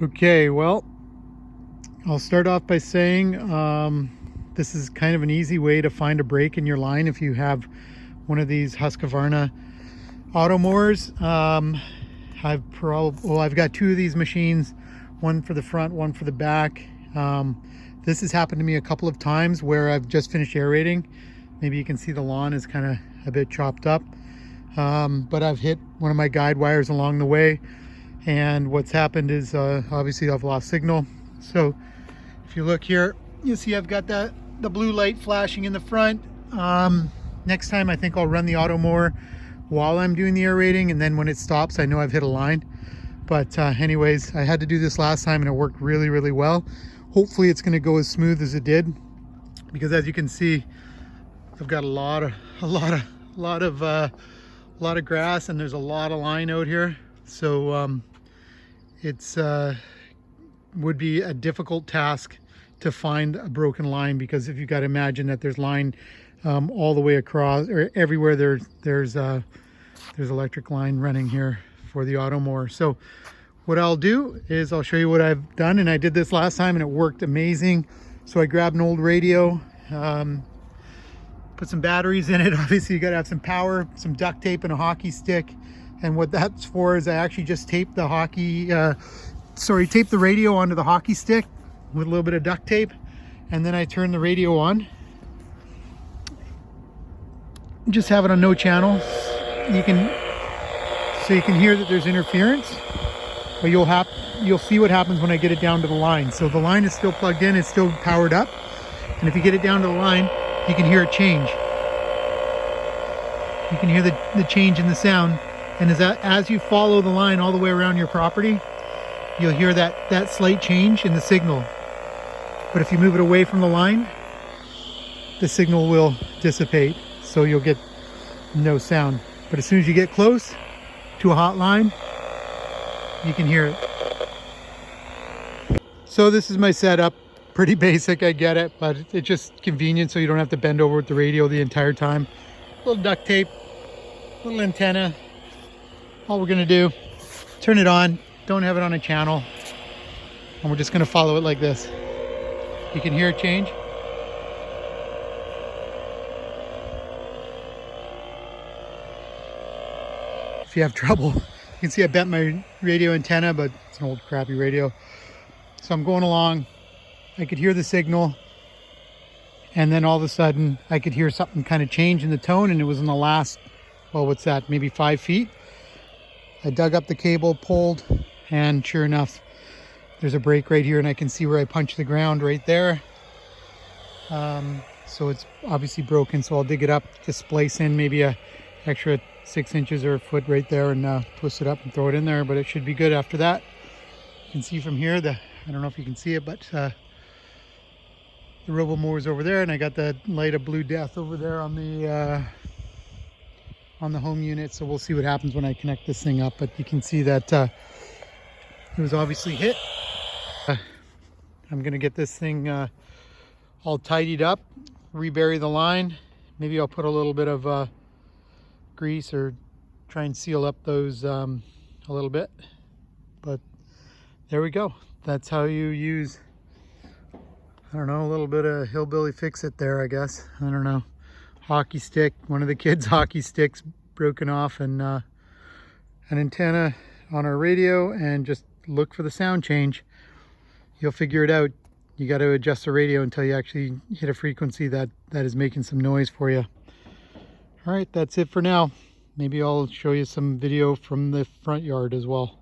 Okay, well, I'll start off by saying this is kind of an easy way to find a break in your line if you have one of these Husqvarna Auto mowers. I've got two of these machines, one for the front, one for the back. This has happened to me a couple of times where I've just finished aerating. Maybe you can see the lawn is kind of a bit chopped up, but I've hit one of my guide wires along the way. And what's happened is obviously I've lost signal. So if you look here, you see I've got the blue light flashing in the front. Next time I think I'll run the auto mower while I'm doing the aerating, and then when it stops I know I've hit a line. But anyways, I had to do this last time and it worked really well. Hopefully it's going to go as smooth as it did, because as you can see I've got a lot of grass and there's a lot of line out here. So it's would be a difficult task to find a broken line, because if you got to imagine that there's line all the way across, or everywhere there's electric line running here for the auto mower. So what I'll do is I'll show you what I've done, and I did this last time and it worked amazing. So I grabbed an old radio, put some batteries in it. Obviously you got to have some power, some duct tape, and a hockey stick. And what that's for is I actually just taped the taped the radio onto the hockey stick with a little bit of duct tape, and then I turn the radio on. Just have it on no channel. You can hear that there's interference, but you'll see what happens when I get it down to the line. So the line is still plugged in, it's still powered up, and if you get it down to the line, you can hear it change. You can hear the change in the sound. And as you follow the line all the way around your property, you'll hear that slight change in the signal. But if you move it away from the line, the signal will dissipate, so you'll get no sound. But as soon as you get close to a hot line, you can hear it. So this is my setup. Pretty basic, I get it, but it's just convenient so you don't have to bend over with the radio the entire time. A little duct tape, little antenna. All we're gonna do, turn it on, don't have it on a channel, and we're just gonna follow it like this. You can hear it change. If you have trouble, you can see I bent my radio antenna, but it's an old crappy radio. So I'm going along, I could hear the signal, and then all of a sudden I could hear something kind of change in the tone, and it was in the last, well, what's that, maybe 5 feet. I dug up the cable, pulled, and sure enough, there's a break right here, and I can see where I punched the ground right there. So it's obviously broken, so I'll dig it up, just splice in maybe a extra 6 inches or a foot right there, and twist it up and throw it in there, but it should be good after that. You can see from here, I don't know if you can see it, but the robo mower's over there, and I got the light of Blue Death over there on the home unit. So we'll see what happens when I connect this thing up, but you can see that it was obviously hit. I'm gonna get this thing all tidied up, rebury the line. Maybe I'll put a little bit of grease or try and seal up those a little bit, but there we go. That's how you use, I don't know, a little bit of hillbilly fix-it there, I guess. I don't know. Hockey stick, one of the kids' hockey sticks broken off, and an antenna on our radio, and just look for the sound change. You'll figure it out. You got to adjust the radio until you actually hit a frequency that is making some noise for you. All right, that's it for now. Maybe I'll show you some video from the front yard as well.